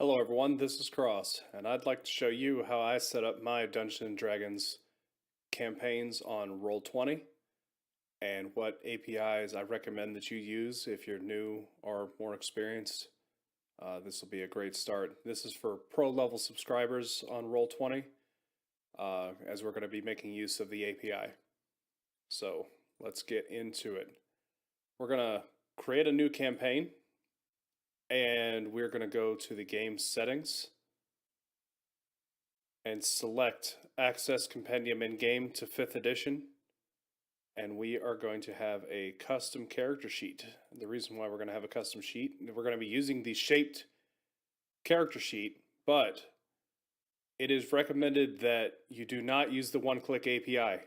Hello everyone, this is Cross, and I'd like to show you how I set up my Dungeons & Dragons campaigns on Roll20 and what APIs I recommend that you use if you're new or more experienced. This will be a great start. This is for pro level subscribers on Roll20, as we're going to be making use of the API. So let's get into it. We're going to create a new campaign. And we're going to go to the game settings and select Access Compendium in Game to 5th edition. And we are going to have a custom character sheet. The reason why we're going to have a custom sheet, we're going to be using the shaped character sheet, but it is recommended that you do not use the one-click API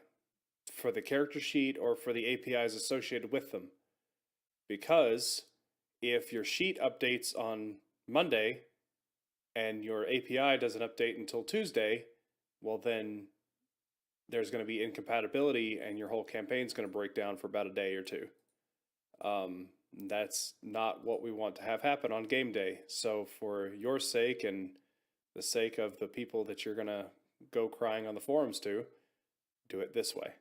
for the character sheet or for the APIs associated with them, because if your sheet updates on Monday and your API doesn't update until Tuesday, well then there's going to be incompatibility and your whole campaign is going to break down for about a day or two. That's not what we want to have happen on game day. So for your sake and the sake of the people that you're going to go crying on the forums to, do it this way.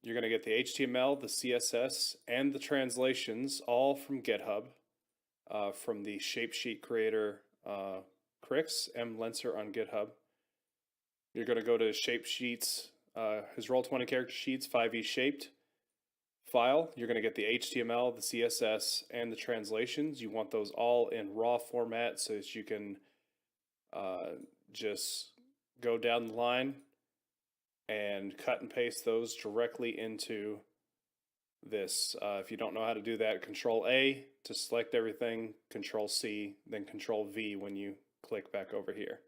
You're going to get the HTML, the CSS, and the translations all from GitHub, from the Shapesheet creator, Crix, M. Lenser on GitHub. You're going to go to Shapesheets, his Roll20 character sheets, 5e shaped file. You're going to get the HTML, the CSS, and the translations. You want those all in raw format so that you can just go down the line and cut and paste those directly into this. If you don't know how to do that, Control A to select everything, Control C, then Control V when you click back over here.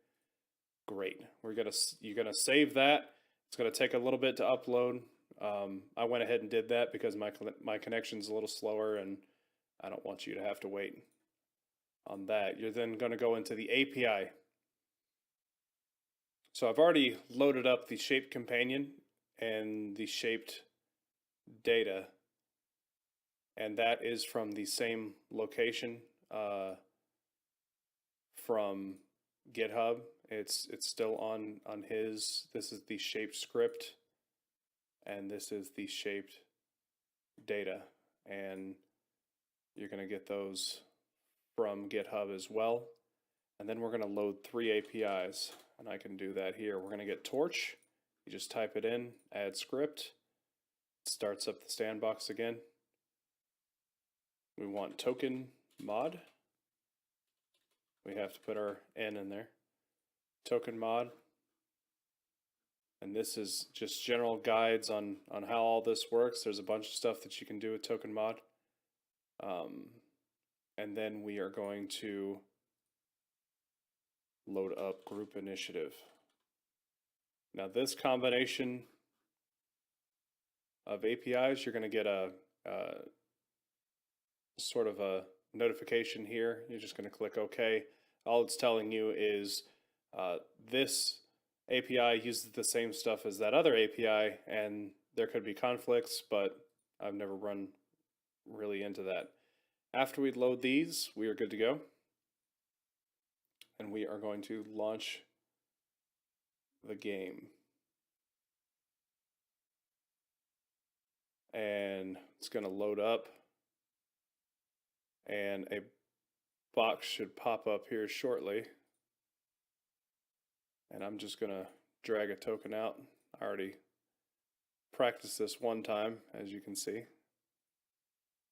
Great. You're gonna save that. It's gonna take a little bit to upload. I went ahead and did that because my connection's a little slower and I don't want you to have to wait on that. You're then gonna go into the API. So I've already loaded up the shaped companion and the shaped data, and that is from the same location from GitHub. It's still on his. This is the shaped script, and this is the shaped data, and you're going to get those from GitHub as well. And then we're going to load 3 APIs, and I can do that here. We're going to get Torch. You just type it in, add script. It starts up the sandbox again. We want TokenMOD. We have to put our N in there. TokenMOD. And this is just general guides on how all this works. There's a bunch of stuff that you can do with TokenMOD. And then we are going to load up group initiative. Now this combination of APIs, you're going to get a sort of a notification here. You're just going to click OK. All it's telling you is this API uses the same stuff as that other API, and there could be conflicts, but I've never run really into that. After we load these, we are good to go. And we are going to launch the game. And it's going to load up. And a box should pop up here shortly. And I'm just going to drag a token out. I already practiced this one time, as you can see.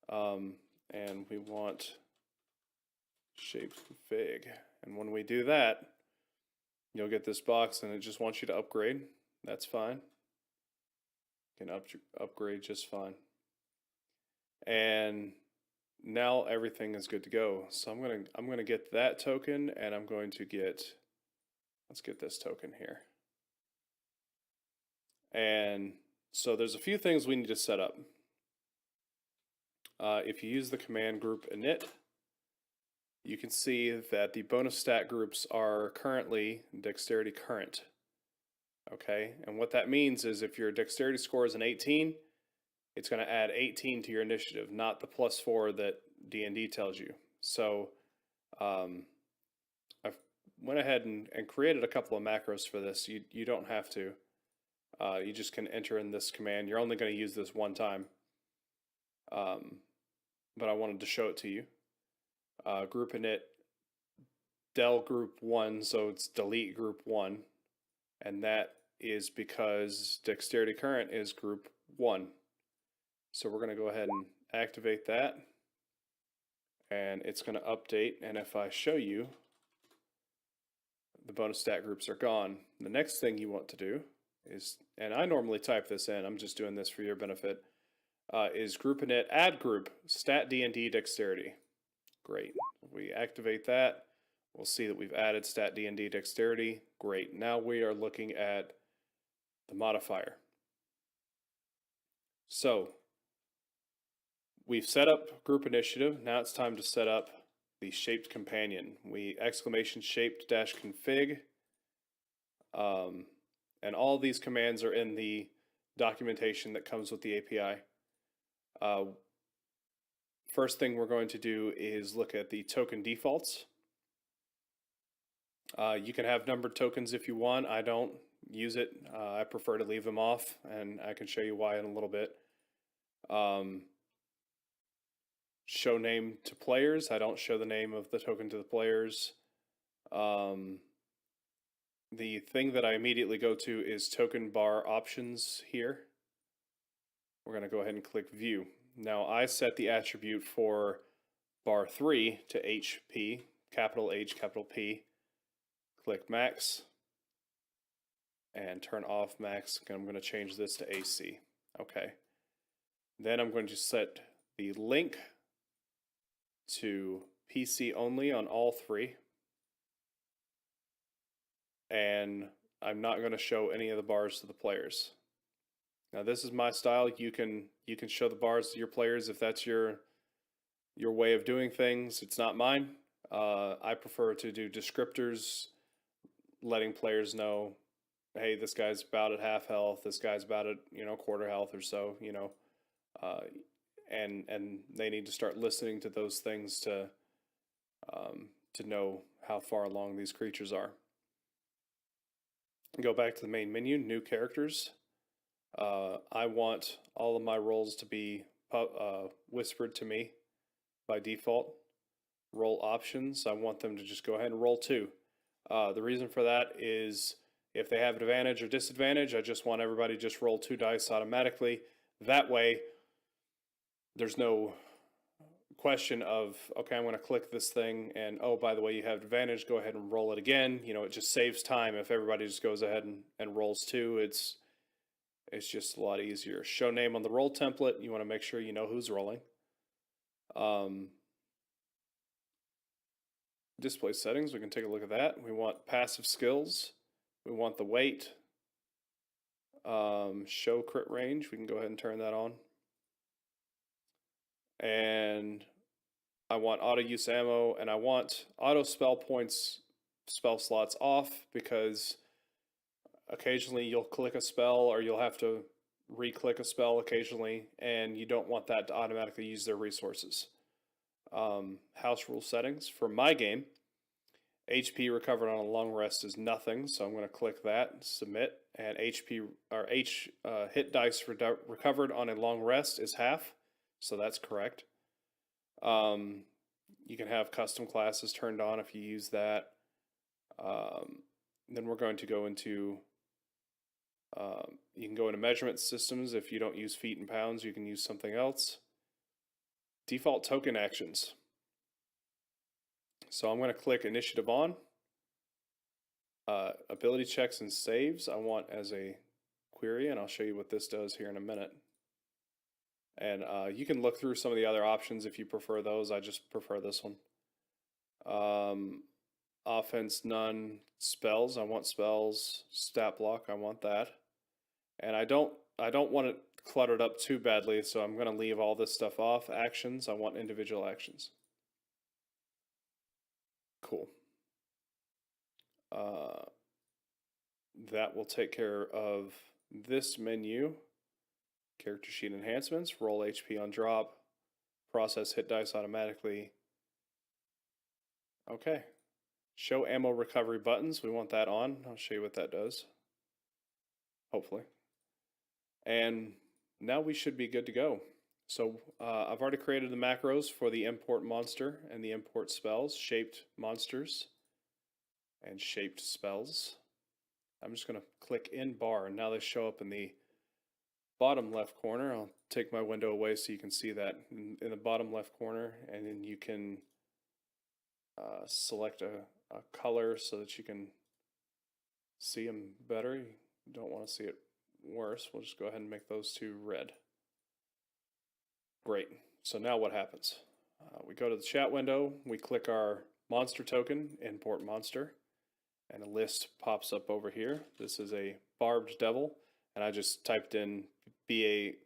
And we want shaped config. And when we do that, you'll get this box and it just wants you to upgrade. That's fine. You can upgrade just fine. And now everything is good to go. So I'm gonna get that token, and I'm going to get, let's get this token here. And so there's a few things we need to set up. If you use the command group-init, you can see that the bonus stat groups are currently dexterity current. Okay, and what that means is if your dexterity score is an 18, it's going to add 18 to your initiative, not the +4 that D&D tells you. So I've went ahead and created a couple of macros for this. You don't have to. You just can enter in this command. You're only going to use this one time. But I wanted to show it to you. Group-init del group 1, so it's delete group 1. And that is because dexterity current is group 1. So we're going to go ahead and activate that. And it's going to update. And if I show you, the bonus stat groups are gone. The next thing you want to do is, and I normally type this in, I'm just doing this for your benefit, is group-init add group Stat-DnD dexterity. Great. We activate that. We'll see that we've added Stat-DnD dexterity. Great. Now we are looking at the modifier. So we've set up group initiative. Now it's time to set up the shaped companion. We !shaped-config. And all these commands are in the documentation that comes with the API. First thing we're going to do is look at the token defaults. You can have numbered tokens if you want. I don't use it. I prefer to leave them off, and I can show you why in a little bit. Show name to players. I don't show the name of the token to the players. The thing that I immediately go to is token bar options here. We're going to go ahead and click view. Now I set the attribute for bar 3 to HP, capital H, capital P. Click max and turn off max. I'm going to change this to AC. Okay. Then I'm going to set the link to PC only on all 3. And I'm not going to show any of the bars to the players. Now this is my style. You can show the bars to your players if that's your way of doing things. It's not mine. I prefer to do descriptors, letting players know, hey, this guy's about at half health. This guy's about at quarter health or so. And they need to start listening to those things to know how far along these creatures are. Go back to the main menu, new characters. I want all of my rolls to be whispered to me by default. Roll options, I want them to just go ahead and roll 2. The reason for that is if they have advantage or disadvantage, I just want everybody to just roll 2 dice automatically. That way, there's no question of, okay, I'm going to click this thing and, oh, by the way, you have advantage, go ahead and roll it again. It just saves time if everybody just goes ahead and rolls 2. It's just a lot easier. Show name on the roll template. You want to make sure you know who's rolling. Display settings, we can take a look at that. We want passive skills. We want the weight. Show crit range, we can go ahead and turn that on. And I want auto use ammo, and I want auto spell points, spell slots off, because occasionally you'll click a spell or you'll have to re-click a spell occasionally, and you don't want that to automatically use their resources. House rule settings. For my game, HP recovered on a long rest is nothing, so I'm going to click that, submit, and hit dice recovered on a long rest is half, so that's correct. You can have custom classes turned on if you use that. Then we're going to go into, you can go into measurement systems. If you don't use feet and pounds, you can use something else. Default token actions. So I'm going to click initiative on. Ability checks and saves I want as a query, and I'll show you what this does here in a minute. And you can look through some of the other options if you prefer those. I just prefer this one. Offense none. Spells, I want spells. Stat block, I want that. And I don't want it cluttered up too badly, so I'm going to leave all this stuff off. Actions, I want individual actions. Cool. That will take care of this menu. Character sheet enhancements, roll HP on drop, process hit dice automatically, Okay. Show ammo recovery buttons. We want that on. I'll show you what that does. Hopefully. And now we should be good to go. So I've already created the macros for the import monster and the import spells, shaped monsters and shaped spells. I'm just going to click in bar, and now they show up in the bottom left corner. I'll take my window away so you can see that in the bottom left corner, and then you can select a color so that you can see them better. You don't want to see it worse. We'll just go ahead and make those two red. Great. So now what happens? We go to the chat window, we click our monster token, import monster, and a list pops up over here. This is a barbed devil, and I just typed in BARB,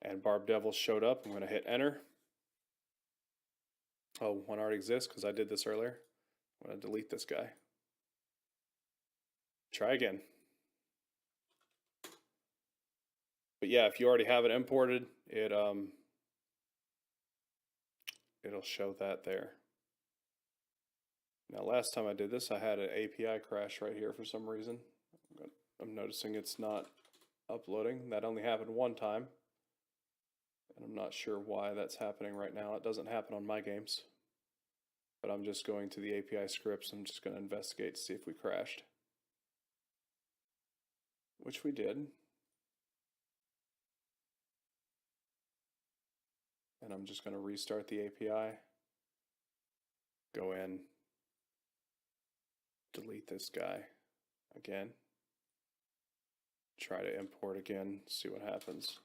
and barbed devil showed up. I'm going to hit enter. Oh, one already exists because I did this earlier. I'm going to delete this guy. Try again. But yeah, if you already have it imported, it'll show that there. Now, last time I did this, I had an API crash right here for some reason. I'm noticing it's not uploading. That only happened one time. And I'm not sure why that's happening right now. It doesn't happen on my games. But I'm just going to the API scripts. I'm just going to investigate to see if we crashed. Which we did. And I'm just going to restart the API. Go in. Delete this guy again. Try to import again, see what happens.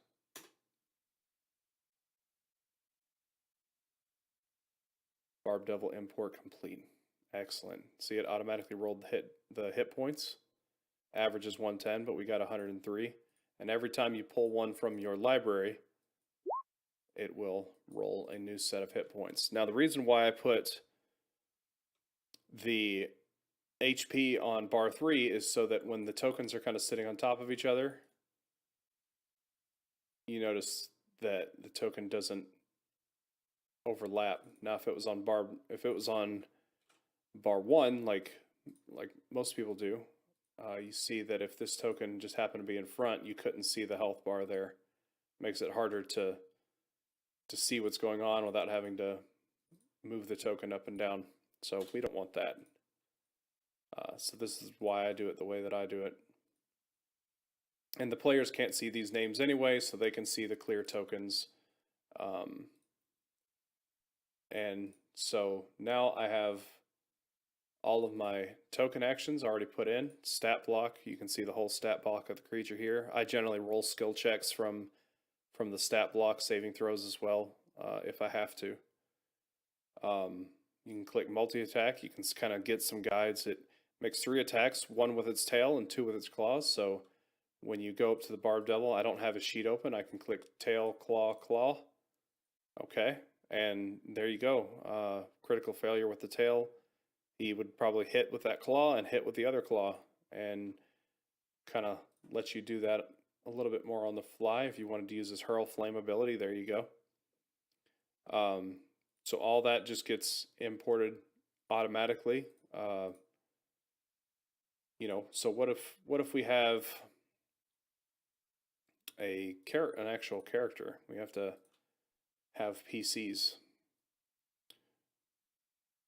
Barb Devil import complete. Excellent. See, it automatically rolled the hit points. Average is 110, but we got 103. And every time you pull one from your library, it will roll a new set of hit points. Now, the reason why I put the HP on bar 3 is so that when the tokens are kind of sitting on top of each other, you notice that the token doesn't overlap. Now, if it was on bar 1, like most people do, you see that if this token just happened to be in front, you couldn't see the health bar there. Makes it harder to see what's going on without having to move the token up and down. So we don't want that. So this is why I do it the way that I do it. And the players can't see these names anyway, so they can see the clear tokens. And so now I have all of my token actions already put in. Stat block, you can see the whole stat block of the creature here. I generally roll skill checks from the stat block, saving throws as well, if I have to. You can click multi-attack. You can kind of get some guides. It makes 3 attacks, 1 with its tail and 2 with its claws. So when you go up to the Barb Devil, I don't have a sheet open. I can click tail, claw, claw. Okay, and there you go. Critical failure with the tail. He would probably hit with that claw and hit with the other claw, and kind of let you do that a little bit more on the fly. If you wanted to use this hurl flame ability, there you go. So all that just gets imported automatically. So what if we have an actual character? We have to have PCs.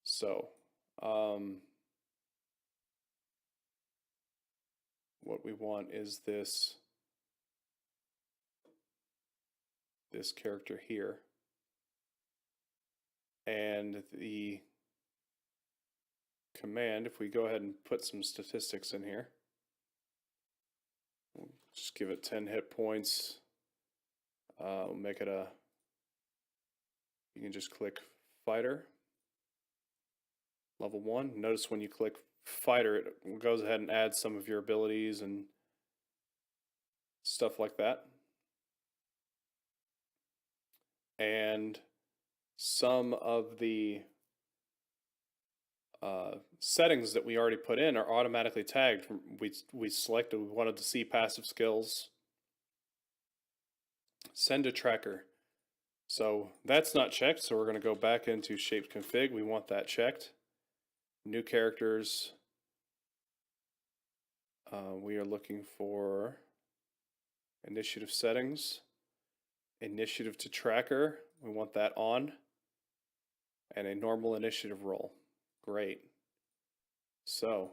So what we want is this character here. And the command, if we go ahead and put some statistics in here, we'll just give it 10 hit points. We'll make it you can just click fighter, level 1. Notice when you click fighter, it goes ahead and adds some of your abilities and stuff like that. And some of the settings that we already put in are automatically tagged. We selected, we wanted to see passive skills. Send a tracker. So that's not checked, so we're going to go back into shaped config. We want that checked. New characters. We are looking for initiative settings. Initiative to tracker. We want that on. And a normal initiative roll. Great. So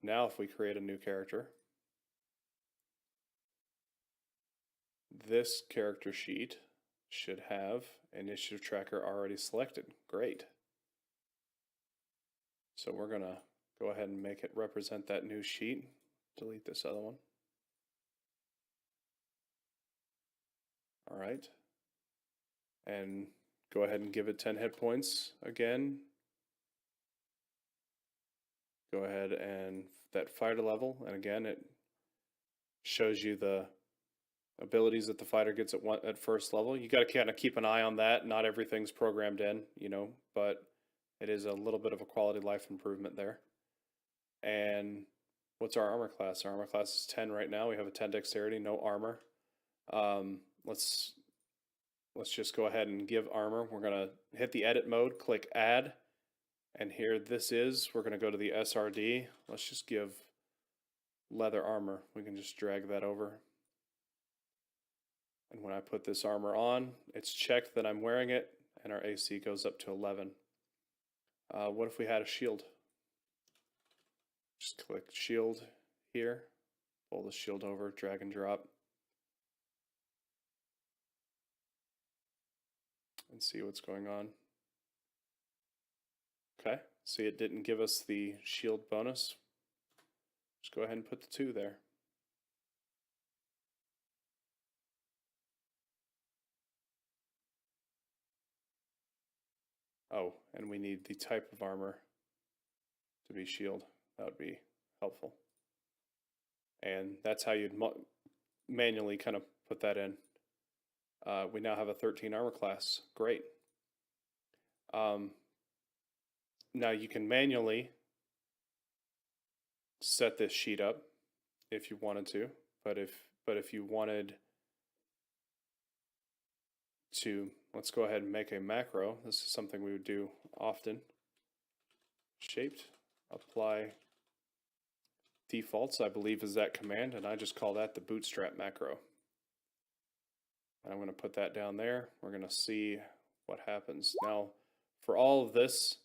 now if we create a new character, this character sheet should have initiative tracker already selected. Great. So we're going to go ahead and make it represent that new sheet. Delete this other one. All right. And go ahead and give it 10 hit points again. Go ahead and that fighter level. And again, it shows you the abilities that the fighter gets at first level. You got to kind of keep an eye on that. Not everything's programmed in, you know, but it is a little bit of a quality of life improvement there. And what's our armor class? Our armor class is 10 right now. We have a 10 dexterity, no armor. Let's just go ahead and give armor. We're going to hit the edit mode, click add, and here this is. We're going to go to the SRD. Let's just give leather armor. We can just drag that over. And when I put this armor on, it's checked that I'm wearing it, and our AC goes up to 11. What if we had a shield? Just click shield here, pull the shield over, drag and drop, and see what's going on. Okay, see it didn't give us the shield bonus. Just go ahead and put the 2 there. Oh, and we need the type of armor to be shield. That would be helpful. And that's how you'd manually kind of put that in. We now have a 13 armor class. Great. Now you can manually set this sheet up if you wanted to, but if you wanted to, let's go ahead and make a macro. This is something we would do often. Shaped, apply defaults, I believe is that command, and I just call that the Bootstrap Macro. And I'm going to put that down there. We're going to see what happens. Now, for all of this,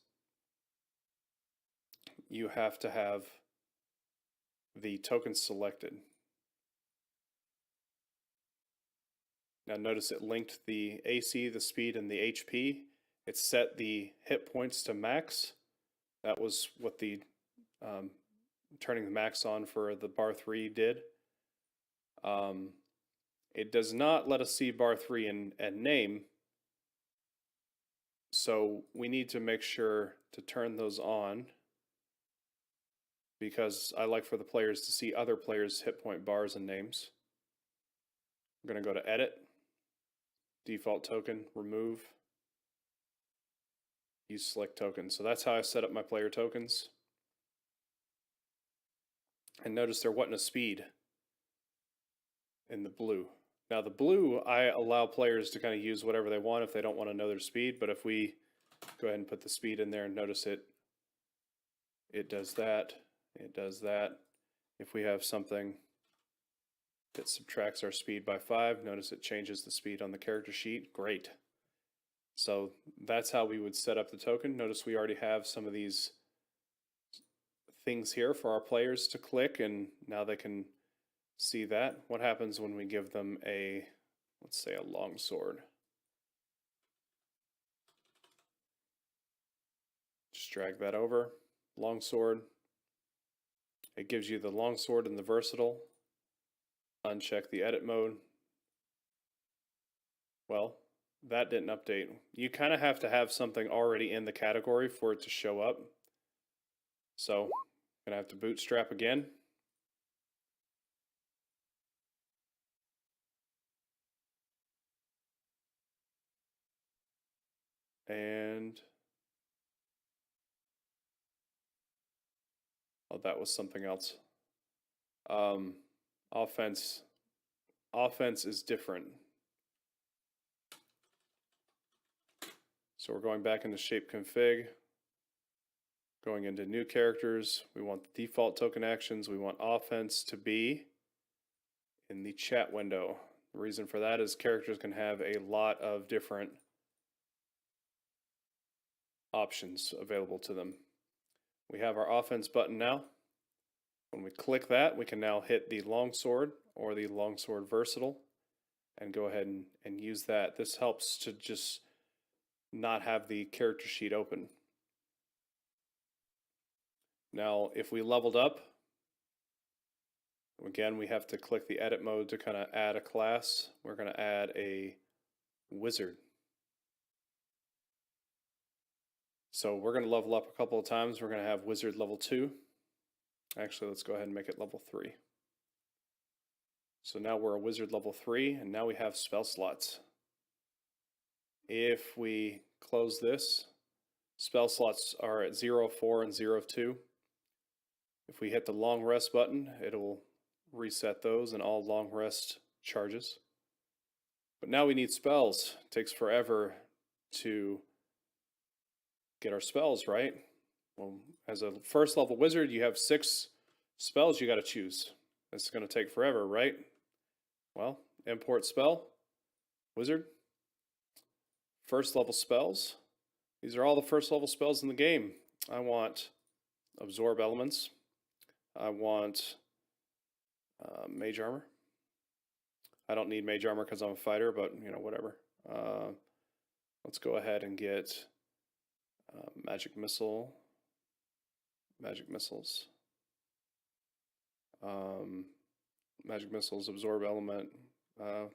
you have to have the tokens selected. Now notice it linked the AC, the speed, and the HP. It set the hit points to max. That was what the turning the max on for the bar 3 did. It does not let us see bar 3 and name. So we need to make sure to turn those on, because I like for the players to see other players' hit point bars and names. I'm going to go to edit, default token, remove, use select token. So that's how I set up my player tokens. And notice there wasn't a speed in the blue. Now the blue, I allow players to kind of use whatever they want if they don't want to know their speed, but if we go ahead and put the speed in there and notice it does that, it does that. If we have something that subtracts our speed by 5, notice it changes the speed on the character sheet. Great. So that's how we would set up the token. Notice we already have some of these things here for our players to click, and now they can see that. What happens when we give them a, let's say, a long sword? Just drag that over, long sword. It gives you the long sword and the versatile. Uncheck the edit mode. Well, that didn't update. You kind of have to have something already in the category for it to show up. So I'm gonna have to bootstrap again. And oh, that was something else. Offense is different. So we're going back into shape config, going into new characters. We want the default token actions. We want offense to be in the chat window. The reason for that is characters can have a lot of different options available to them. We have our offense button now. When we click that, we can now hit the longsword or the longsword versatile and go ahead and use that. This helps to just not have the character sheet open. Now, if we leveled up, again, we have to click the edit mode to kind of add a class. We're going to add a wizard. So we're going to level up a couple of times. We're going to have wizard level 2. Actually, let's go ahead and make it level 3. So now we're a wizard level 3, and now we have spell slots. If we close this, spell slots are at 0, 4, and 0, 2. If we hit the long rest button, it'll reset those and all long rest charges. But now we need spells. It takes forever to get our spells, right? Well, as a first level wizard, you have 6 spells you got to choose. It's going to take forever, right? Well, import spell, wizard, first level spells. These are all the first level spells in the game. I want absorb elements. I want mage armor. I don't need mage armor because I'm a fighter, but you know, whatever. Let's go ahead and get magic missile, magic missiles, magic missiles, absorb element.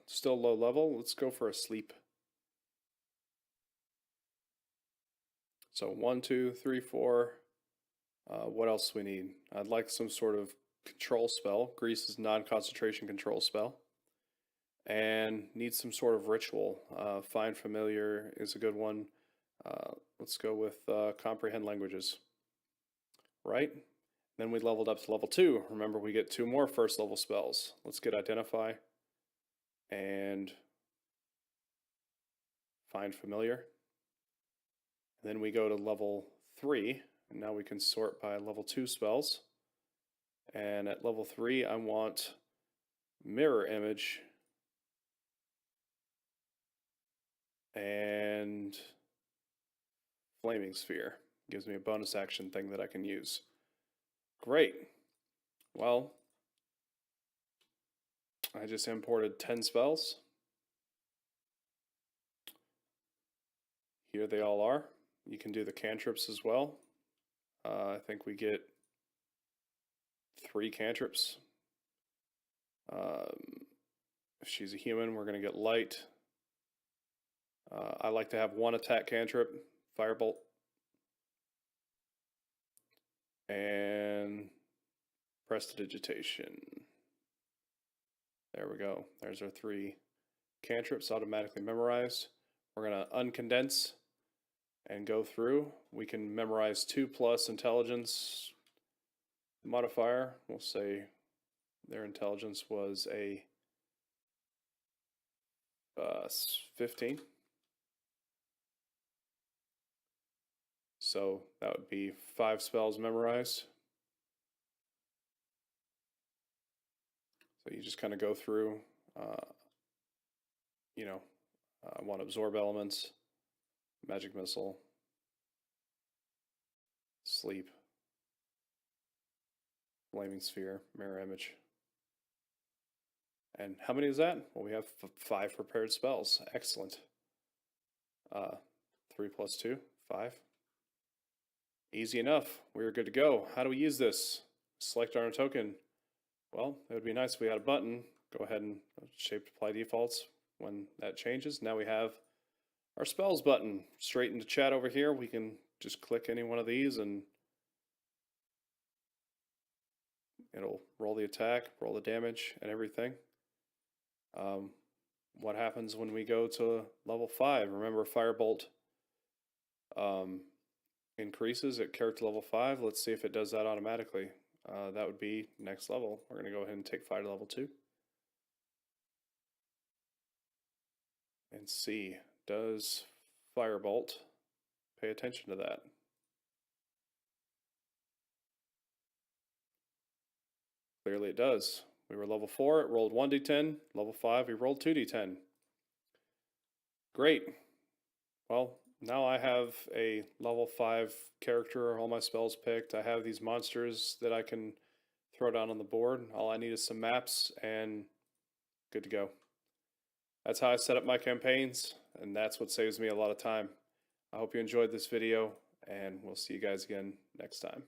Still low level. Let's go for a sleep. So 1, 2, 3, 4. What else do we need? I'd like some sort of control spell. Grease's non-concentration control spell. And need some sort of ritual. Find familiar is a good one. Let's go with comprehend languages. Right? Then we leveled up to level 2. Remember, we get 2 more first level spells. Let's get identify and find familiar. And then we go to level 3. And now we can sort by level 2 spells. And at level 3, I want mirror image and flaming sphere. Gives me a bonus action thing that I can use. Great. Well, I just imported 10 spells. Here they all are. You can do the cantrips as well. I think we get 3 cantrips. If she's a human, we're going to get light. I like to have 1 attack cantrip, firebolt, and prestidigitation. There we go. There's our 3 cantrips automatically memorized. We're going to uncondense and go through. We can memorize 2+ intelligence modifier. We'll say their intelligence was a 15. So that would be 5 spells memorized. So you just kind of go through, I want to absorb elements, magic missile, sleep, flaming sphere, mirror image. And how many is that? Well, we have 5 prepared spells. Excellent. 3 + 2, 5. Easy enough. We're good to go. How do we use this? Select our token. Well, it would be nice if we had a button. Go ahead and shape apply defaults when that changes. Now we have our spells button. Straight into chat over here. We can just click any one of these and it'll roll the attack, roll the damage, and everything. What happens when we go to level 5? Remember, firebolt increases at character level 5. Let's see if it does that automatically. That would be next level. We're going to go ahead and take fire to level 2. And see, does firebolt pay attention to that. Clearly it does. We were level 4, it rolled 1d10. Level 5, we rolled 2d10. Great. Well, now I have a level 5 character, all my spells picked. I have these monsters that I can throw down on the board. All I need is some maps and good to go. That's how I set up my campaigns, and that's what saves me a lot of time. I hope you enjoyed this video, and we'll see you guys again next time.